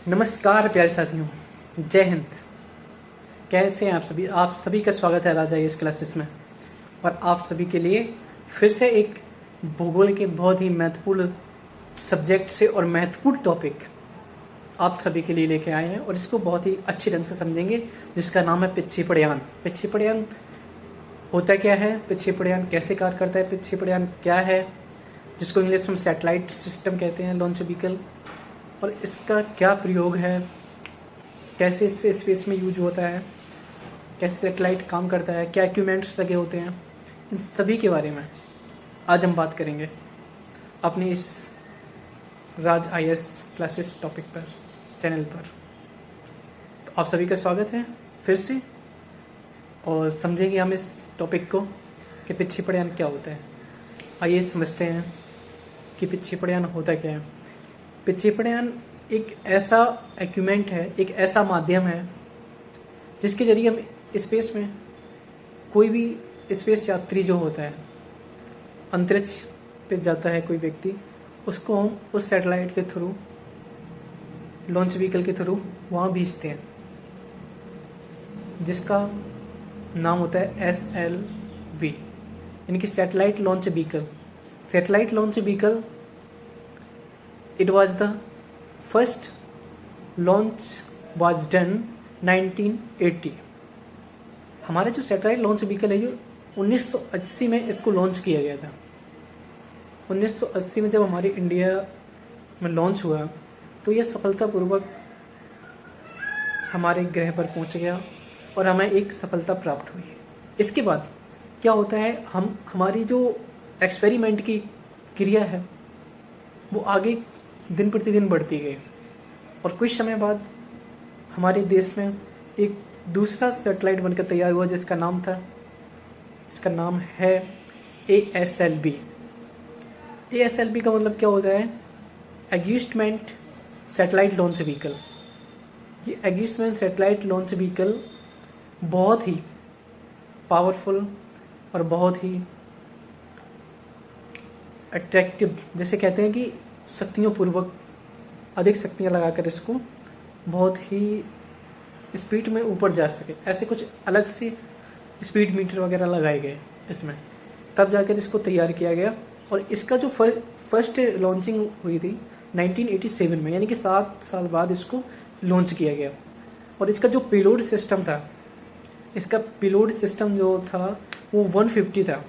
नमस्कार प्यारे साथियों, जय हिंद। कैसे हैं आप सभी का स्वागत है राजा इस क्लासेस में। और आप सभी के लिए फिर से एक भूगोल के बहुत ही महत्वपूर्ण सब्जेक्ट से और महत्वपूर्ण टॉपिक आप सभी के लिए लेके आए हैं और इसको बहुत ही अच्छे ढंग से समझेंगे, जिसका नाम है पिच्छेपड़यान। पिच्छेपड़यान होता क्या है, पिच्छेपड़यान कैसे कार्य करता है, पिच्छेपड़यान क्या है, जिसको इंग्लिश में सैटेलाइट सिस्टम कहते हैं, लॉन्च व्हीकल, और इसका क्या प्रयोग है, कैसे स्पेस में यूज होता है, कैसे सैटेलाइट काम करता है, क्या इक्विपमेंट्स लगे होते हैं, इन सभी के बारे में आज हम बात करेंगे अपनी इस राज IAS क्लासेस टॉपिक पर, चैनल पर। तो आप सभी का स्वागत है फिर से, और समझेंगे हम इस टॉपिक को कि पिच्छेपड़यान क्या होता है। आइए समझते हैं कि पिच्छेपड़यान होता क्या है। पिच्छेपड़यान एक ऐसा इक्विपमेंट है, एक ऐसा माध्यम है जिसके जरिए हम स्पेस में कोई भी स्पेस यात्री जो होता है, अंतरिक्ष पे जाता है कोई व्यक्ति, उसको हम उस सैटेलाइट के थ्रू, लॉन्च व्हीकल के थ्रू वहाँ भेजते हैं, जिसका नाम होता है SLV, यानी कि satellite launch vehicle. Satellite launch vehicle, it was the first launch was done 1980। हमारा जो सैटेलाइट लॉन्च व्हीकल है ये 1980 में इसको लॉन्च किया गया था। 1980 में जब हमारे इंडिया में लॉन्च हुआ तो ये सफलतापूर्वक हमारे ग्रह पर पहुंच गया और हमें एक सफलता प्राप्त हुई। इसके बाद क्या होता है, हमारी जो एक्सपेरिमेंट की क्रिया है वो आगे दिन प्रतिदिन बढ़ती गई, और कुछ समय बाद हमारे देश में एक दूसरा सैटेलाइट बनकर तैयार हुआ जिसका इसका नाम है ASLV। ASLV का मतलब क्या होता है, एग्यूस्टमेंट सैटेलाइट लॉन्च व्हीकल। ये एग्यूस्टमेंट सैटेलाइट लॉन्च व्हीकल बहुत ही पावरफुल और बहुत ही अट्रैक्टिव, जैसे कहते हैं कि शक्तियों पूर्वक, अधिक शक्तियाँ लगाकर इसको बहुत ही स्पीड में ऊपर जा सके, ऐसे कुछ अलग से स्पीड मीटर वगैरह लगाए गए इसमें, तब जाकर इसको तैयार किया गया। और इसका जो फर्स्ट लॉन्चिंग हुई थी 1987 में, यानी कि 7 साल बाद इसको लॉन्च किया गया। और इसका जो पेलोड सिस्टम था, इसका पेलोड सिस्टम जो था वो 150 था,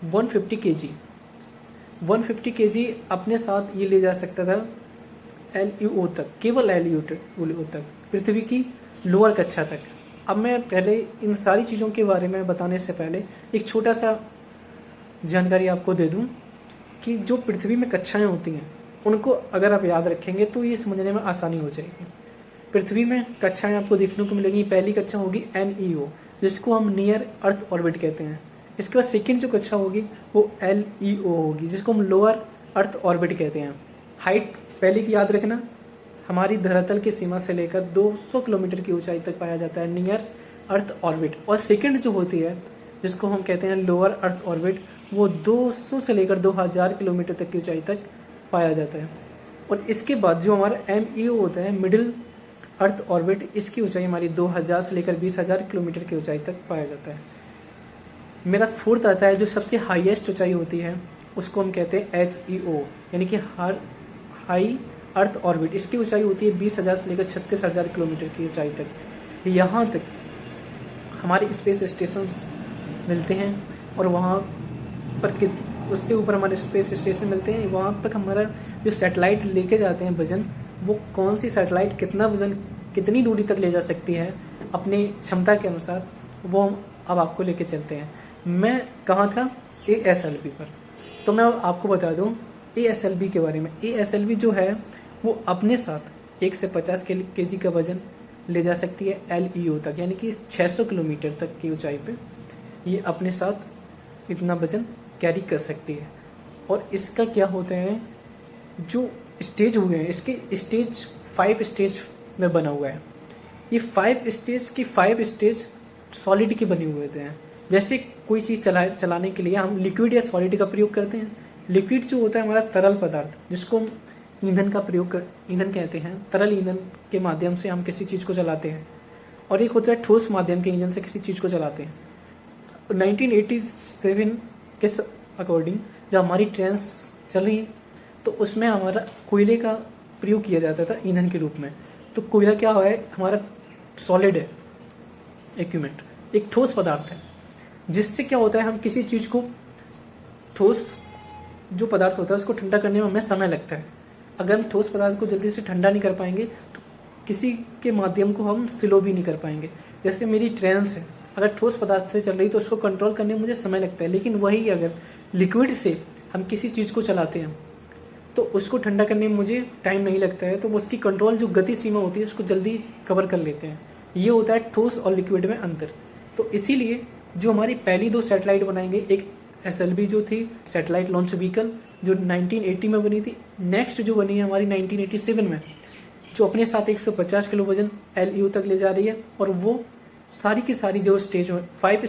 150 kg 150 kg अपने साथ ये ले जा सकता था LEO तक, केवल LEO तक, पृथ्वी की लोअर कक्षा तक। अब मैं पहले इन सारी चीज़ों के बारे में बताने से पहले एक छोटा सा जानकारी आपको दे दूं कि जो पृथ्वी में कक्षाएं होती हैं उनको अगर आप याद रखेंगे तो ये समझने में आसानी हो जाएगी। पृथ्वी में कक्षाएँ आपको देखने को मिलेंगी। पहली कक्षा होगी NEO, जिसको हम नियर अर्थ ऑर्बिट कहते हैं। इसके बाद सेकेंड जो कक्षा होगी वो LEO होगी, जिसको हम लोअर अर्थ ऑर्बिट कहते हैं। हाइट पहले की याद रखना, हमारी धरातल की सीमा से लेकर 200 किलोमीटर की ऊंचाई तक पाया जाता है नियर अर्थ ऑर्बिट। और सेकेंड जो होती है, जिसको हम कहते हैं लोअर अर्थ ऑर्बिट, वो 200 से लेकर 2000 किलोमीटर तक की ऊंचाई तक पाया जाता है। और इसके बाद जो हमारा MEO होता है, मिडिल अर्थ ऑर्बिट, इसकी ऊंचाई हमारी 2000 से लेकर 20000 किलोमीटर की ऊंचाई तक पाया जाता है। मेरा फोर्थ आता है जो सबसे हाईएस्ट ऊंचाई होती है, उसको हम कहते हैं HEO, यानी कि हाई अर्थ ऑर्बिट। इसकी ऊंचाई होती है 20000 से लेकर 36000 किलोमीटर की ऊंचाई तक। यहाँ तक हमारे स्पेस स्टेशंस मिलते हैं, और वहाँ पर उससे ऊपर हमारे स्पेस स्टेशन मिलते हैं। वहाँ तक हमारा जो सैटेलाइट लेके जाते हैं वजन, वो कौन सी सैटेलाइट कितना वजन कितनी दूरी तक ले जा सकती है अपनी क्षमता के अनुसार, वो हम अब आपको लेके चलते हैं। मैं कहाँ था, ASLV पर। तो मैं आपको बता दूं ASLV के बारे में। ASLV जो है वो अपने साथ 1 से 50 kg का वजन ले जा सकती है LEO तक, यानी कि 600 किलोमीटर तक की ऊंचाई पे ये अपने साथ इतना वजन कैरी कर सकती है। और इसका क्या होता है, जो स्टेज हुए हैं, इसके स्टेज 5 स्टेज में बना हुआ है। ये 5 स्टेज सॉलिड के बने हुए हैं। जैसे कोई चीज़ चलाने के लिए हम लिक्विड या सॉलिड का प्रयोग करते हैं। लिक्विड जो होता है हमारा तरल पदार्थ, जिसको हम ईंधन का प्रयोग कर, ईंधन कहते हैं तरल ईंधन के माध्यम से हम किसी चीज़ को चलाते हैं, और एक होता है ठोस माध्यम के ईंधन से किसी चीज़ को चलाते हैं। 1987 के अकॉर्डिंग जब हमारी ट्रेन चल रही तो उसमें हमारा कोयले का प्रयोग किया जाता था ईंधन के रूप में। तो कोयला क्या है, हमारा सॉलिड है इक्विपमेंट, एक ठोस पदार्थ है, जिससे क्या होता है हम किसी चीज़ को, ठोस जो पदार्थ होता है उसको ठंडा करने में हमें समय लगता है। अगर हम ठोस पदार्थ को जल्दी से ठंडा नहीं कर पाएंगे तो किसी के माध्यम को हम स्लो भी नहीं कर पाएंगे। जैसे मेरी ट्रेन है, अगर ठोस पदार्थ से चल रही तो उसको कंट्रोल करने में मुझे समय लगता है, लेकिन वही अगर लिक्विड से हम किसी चीज़ को चलाते हैं तो उसको ठंडा करने में मुझे टाइम नहीं लगता है, तो उसकी कंट्रोल जो गति सीमा होती है उसको जल्दी कवर कर लेते हैं। ये होता है ठोस और लिक्विड में अंतर। तो इसीलिए जो हमारी पहली 2 सैटेलाइट बनाएंगे, एक SLV जो थी सैटेलाइट लॉन्च व्हीकल जो 1980 में बनी थी, नेक्स्ट जो बनी है हमारी 1987 में, जो अपने साथ 150 किलो वजन LEO तक ले जा रही है, और वो सारी की सारी जो स्टेज में 5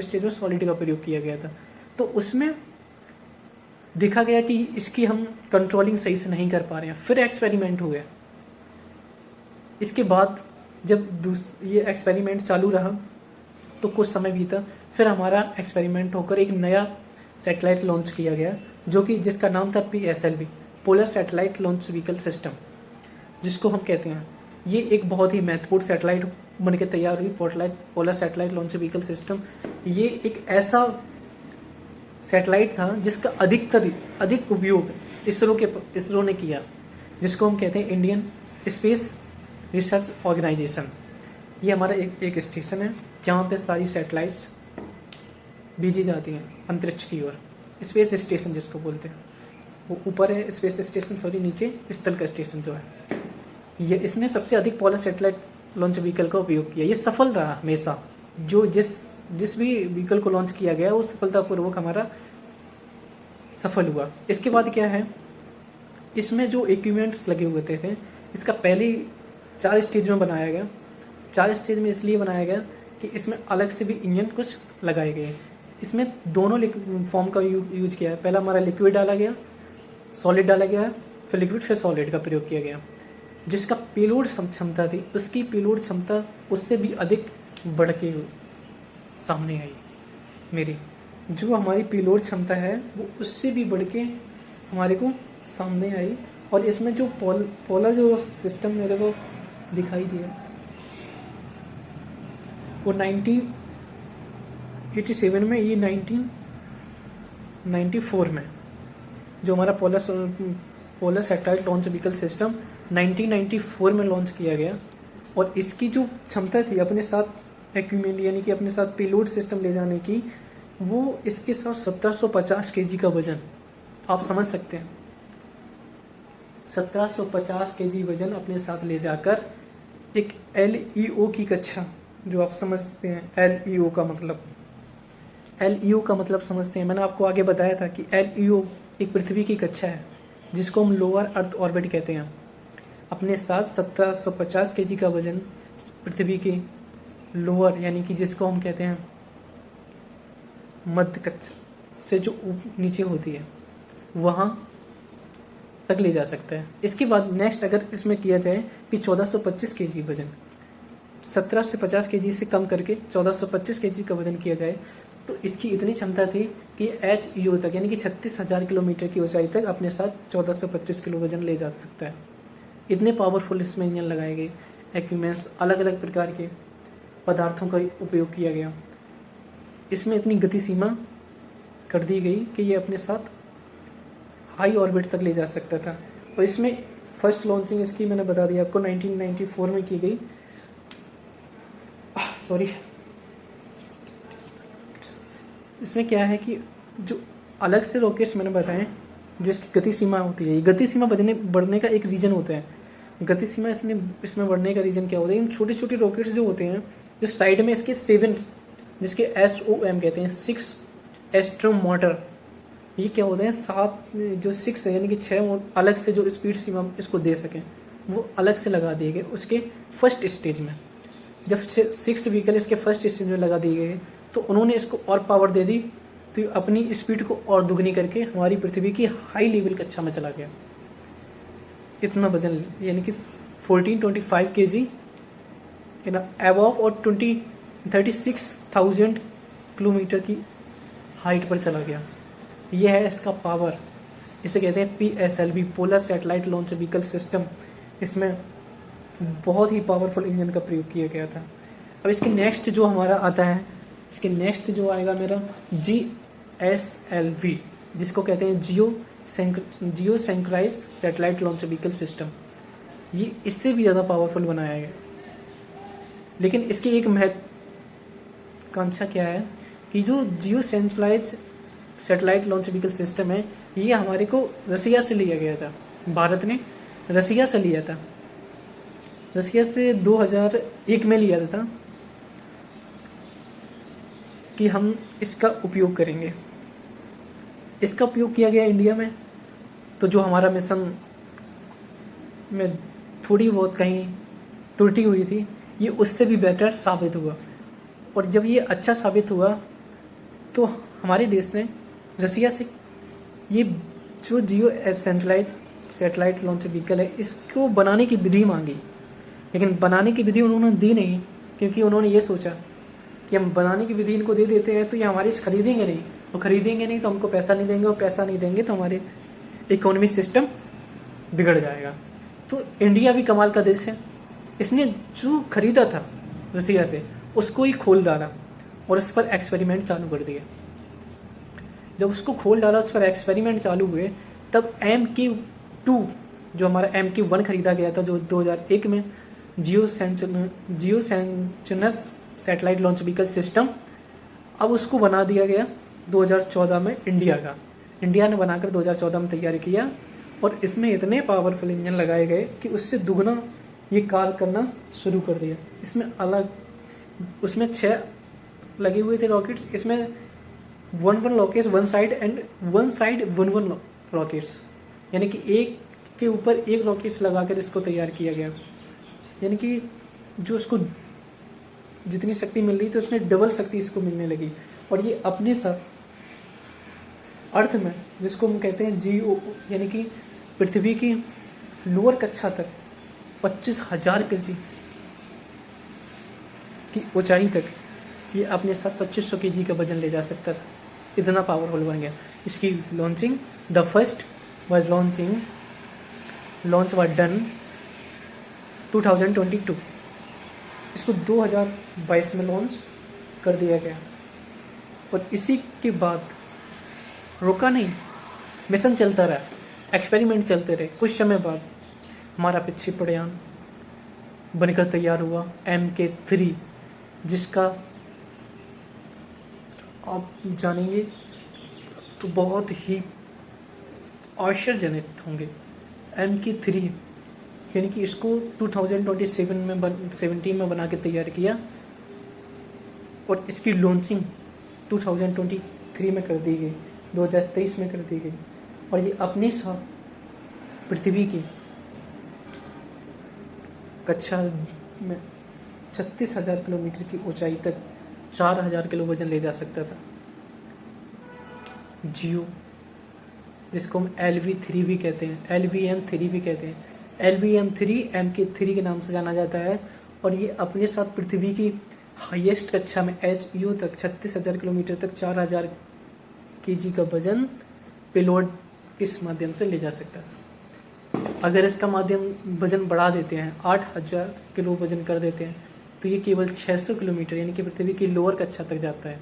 स्टेज में सॉलिड का प्रयोग किया गया था। तो उसमें देखा गया कि इसकी हम कंट्रोलिंग सही से नहीं कर पा रहे हैं, फिर एक्सपेरिमेंट हुए। इसके बाद जब ये एक्सपेरिमेंट चालू रहा तो कुछ समय बीता, फिर हमारा एक्सपेरिमेंट होकर एक नया सैटेलाइट लॉन्च किया गया, जो कि जिसका नाम था PSLV, polar satellite launch vehicle system, जिसको हम कहते हैं। ये एक बहुत ही महत्वपूर्ण सैटेलाइट बन के तैयार हुई, polar satellite launch vehicle system. ये एक ऐसा सैटेलाइट था जिसका अधिक उपयोग इसरो ने किया, जिसको हम कहते हैं इंडियन स्पेस रिसर्च ऑर्गेनाइजेशन। ये हमारा एक स्टेशन है जहाँ पे सारी सैटेलाइट्स भेजी जाती हैं अंतरिक्ष की ओर। स्पेस स्टेशन जिसको बोलते हैं, वो ऊपर है स्पेस स्टेशन, सॉरी नीचे स्थल का स्टेशन जो है। ये इसने सबसे अधिक पोलर सैटेलाइट लॉन्च व्हीकल का उपयोग किया। ये सफल रहा हमेशा, जो जिस भी व्हीकल को लॉन्च किया गया वो सफलतापूर्वक हमारा सफल हुआ। इसके बाद क्या है, इसमें जो इक्विपमेंट्स लगे हुए थे, इसका पहले 4 स्टेज में बनाया गया। 4 स्टेज में इसलिए बनाया गया कि इसमें अलग से भी इंजन कुछ लगाए गए। इसमें दोनों फॉर्म का यूज किया है। पहला हमारा लिक्विड डाला गया, सॉलिड डाला गया, फिर लिक्विड फिर सॉलिड का प्रयोग किया गया। जिसका पेलोड क्षमता थी, उसकी पेलोड क्षमता उससे भी अधिक बढ़ के सामने आई। मेरी जो हमारी पेलोड क्षमता है वो उससे भी बढ़ के हमारे को सामने आई। और इसमें जो पोलर जो सिस्टम मेरे को दिखाई दिया वो 1987 में, ये 1994 में जो हमारा polar satellite launch vehicle system 1994 में लॉन्च किया गया। और इसकी जो क्षमता थी अपने साथ इक्विपमेंट यानी कि अपने साथ पेलोड सिस्टम ले जाने की, वो इसके साथ 1750 kg का वजन, आप समझ सकते हैं 1750 kg वजन अपने साथ ले जाकर एक LEO की कक्षा, जो आप समझते हैं LEO का मतलब समझते हैं। मैंने आपको आगे बताया था कि LEO एक पृथ्वी की कक्षा है जिसको हम लोअर अर्थ ऑर्बिट कहते हैं। अपने साथ 1750 kg का वजन पृथ्वी के लोअर यानी कि जिसको हम कहते हैं मध्य कक्षा से जो नीचे होती है वहाँ तक ले जा सकता है। इसके बाद नेक्स्ट अगर इसमें किया जाए कि 1425 kg वजन, 1750 kg से कम करके 1425 kg का वजन किया जाए तो इसकी इतनी क्षमता थी कि HEO तक यानी कि 36,000 किलोमीटर की ऊंचाई तक अपने साथ 1425 किलो वजन ले जा सकता है। इतने पावरफुल इसमें इंजन लगाए गए, इक्विपमेंट्स अलग अलग प्रकार के पदार्थों का उपयोग किया गया। इसमें इतनी गति सीमा कर दी गई कि ये अपने साथ हाई ऑर्बिट तक ले जा सकता था। और इसमें फर्स्ट लॉन्चिंग इसकी मैंने बता दिया आपको 1994 में की गई। इसमें क्या है कि जो अलग से रॉकेट्स मैंने बताए जो इसकी गति सीमा होती है, ये गति सीमा बढ़ने का एक रीज़न होता है। गति सीमा इसमें बढ़ने का रीज़न क्या होता है, इन छोटे छोटे रॉकेट्स जो होते हैं जो साइड में इसके 7 जिसके SOM कहते हैं 6 एस्ट्रोम मोटर, ये क्या होते हैं 7 जो 6 है यानी कि 6 अलग से जो स्पीड सीमा इसको दे सकें वो अलग से लगा दिए गए उसके फर्स्ट स्टेज में। जब 6 व्हीकल इसके फर्स्ट स्टेज में लगा दिए गए तो उन्होंने इसको और पावर दे दी, तो अपनी स्पीड को और दुगनी करके हमारी पृथ्वी की हाई लेवल कक्षा में चला गया। इतना वजन, यानी कि 1425 kg इन अबव और 36,000 किलोमीटर की हाइट पर चला गया। यह है इसका पावर। इसे कहते हैं PSLV, polar satellite launch vehicle system. इसमें बहुत ही पावरफुल इंजन का प्रयोग किया गया था। अब इसके नेक्स्ट जो हमारा आता है, इसके नेक्स्ट जो आएगा मेरा GSLV, जिसको कहते हैं जियो सेंक्राइज्ड सैटेलाइट लॉन्च व्हीकल सिस्टम। ये इससे भी ज़्यादा पावरफुल बनाया गया, लेकिन इसकी एक महत्वाकांक्षा क्या है कि जो geo centralize satellite launch vehicle system है, ये हमारे को रसिया से लिया गया था। भारत ने रसिया से लिया था, रसिया से 2001 में लिया था कि हम इसका उपयोग करेंगे। इसका उपयोग किया गया इंडिया में, तो जो हमारा मिशन में थोड़ी बहुत कहीं त्रुटि हुई थी, ये उससे भी बेटर साबित हुआ। और जब ये अच्छा साबित हुआ तो हमारे देश ने रसिया से ये जो geo centralize satellite launch vehicle है, इसको बनाने की विधि मांगी, लेकिन बनाने की विधि उन्होंने दी नहीं, क्योंकि उन्होंने ये सोचा कि हम बनाने की विधि इनको दे देते हैं तो ये हमारी खरीदेंगे नहीं, और ख़रीदेंगे नहीं तो हमको पैसा नहीं देंगे, और पैसा नहीं देंगे तो हमारे इकोनॉमी सिस्टम बिगड़ जाएगा। तो इंडिया भी कमाल का देश है, इसने जो खरीदा था रसिया से उसको ही खोल डाला और उस पर एक्सपेरिमेंट चालू कर दिया। जब उसको खोल डाला, उस पर एक्सपेरिमेंट चालू हुए, तब MQ-2 जो हमारा MQ-1 खरीदा गया था, जो 2001 में जियो सेंचुनस सैटेलाइट लॉन्च व्हीकल सिस्टम, अब उसको बना दिया गया 2014 में इंडिया ने बनाकर 2014 में तैयार किया। और इसमें इतने पावरफुल इंजन लगाए गए कि उससे दुगना ये कार्य करना शुरू कर दिया। उसमें 6 लगे हुए थे रॉकेट्स, इसमें 1 rockets one side and 1 rockets, यानी कि एक के ऊपर एक रॉकेट्स लगाकर इसको तैयार किया गया। यानी कि जो उसको जितनी शक्ति मिल रही थी उसने डबल शक्ति इसको मिलने लगी। और ये अपने साथ अर्थ में, जिसको हम कहते हैं GO, यानी कि पृथ्वी की लोअर कक्षा तक 25,000 kg की ऊंचाई तक ये अपने साथ 2500 kg का वजन ले जा सकता था। इतना पावरफुल बन गया। इसकी launching the first launch was done 2022। इसको 2022 में लॉन्च कर दिया गया, और इसी के बाद रुका नहीं, मिशन चलता रहा, एक्सपेरिमेंट चलते रहे। कुछ समय बाद हमारा प्रक्षेपण बनकर तैयार हुआ MK-3, जिसका आप जानेंगे तो बहुत ही आश्चर्यजनक होंगे। MK-3 यानी कि इसको 2017 में बना के तैयार किया, और इसकी लॉन्चिंग 2023 में कर दी गई, 2023 में कर दी गई। और ये अपने साथ पृथ्वी की कक्षा में 36,000 किलोमीटर की ऊंचाई तक 4,000 किलो वजन ले जा सकता था। जियो, जिसको हम LV-3 भी कहते हैं, LVM-3 भी कहते हैं। LVM-3 MK-3 के नाम से जाना जाता है, और ये अपने साथ पृथ्वी की हाईएस्ट कक्षा में HEO तक 36,000 किलोमीटर तक 4,000 kg का वजन पेलोड इस माध्यम से ले जा सकता है। अगर इसका वजन बढ़ा देते हैं, 8,000 किलो वजन कर देते हैं, तो ये केवल 600 किलोमीटर यानी कि पृथ्वी की लोअर कक्षा तक जाता है।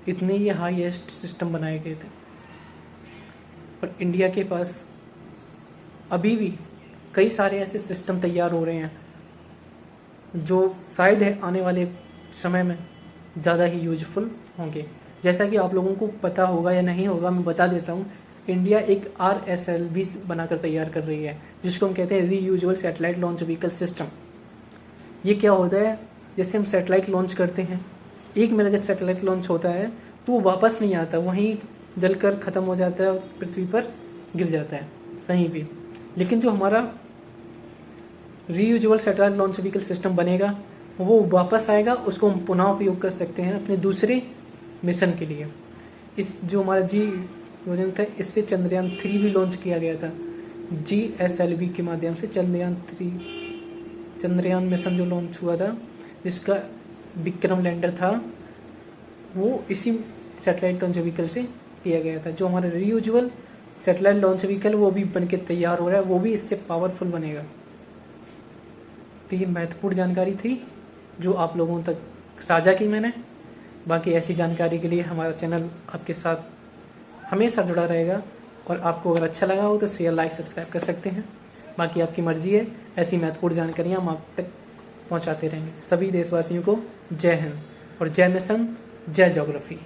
इतने ये हाईएस्ट सिस्टम बनाए गए थे। और इंडिया के पास अभी भी कई सारे ऐसे सिस्टम तैयार हो रहे हैं जो शायद है आने वाले समय में ज़्यादा ही यूजफुल होंगे। जैसा कि आप लोगों को पता होगा या नहीं होगा, मैं बता देता हूँ। इंडिया एक RSLV बनाकर तैयार कर रही है, जिसको हम कहते हैं reusable satellite launch vehicle system. ये क्या होता है, जैसे हम सैटेलाइट लॉन्च करते हैं, एक महीना जब सैटेलाइट लॉन्च होता है तो वो वापस नहीं आता, वहीं जलकर ख़त्म हो जाता है, पृथ्वी पर गिर जाता है कहीं भी। लेकिन जो हमारा reusable satellite launch vehicle system बनेगा, वो वापस आएगा, उसको हम पुनः उपयोग कर सकते हैं अपने दूसरे मिशन के लिए। इस जो हमारा जी योजना था, इससे चंद्रयान 3 भी लॉन्च किया गया था, GSLV के माध्यम से चंद्रयान मिशन जो लॉन्च हुआ था, जिसका विक्रम लैंडर था, वो इसी सैटेलाइट लॉन्च व्हीकल से किया गया था। जो हमारा रीयूजेबल सैटेलाइट लॉन्च व्हीकल वो भी बन के तैयार हो रहा है, वो भी इससे पावरफुल बनेगा। तो ये महत्वपूर्ण जानकारी थी जो आप लोगों तक साझा की मैंने। बाकी ऐसी जानकारी के लिए हमारा चैनल आपके साथ हमेशा जुड़ा रहेगा, और आपको अगर अच्छा लगा हो तो शेयर, लाइक, सब्सक्राइब कर सकते हैं। बाकी आपकी मर्जी है, ऐसी महत्वपूर्ण जानकारियाँ हम आप तक पहुँचाते रहेंगे। सभी देशवासियों को जय हिंद और जय मिशन, जय ज्योग्राफी।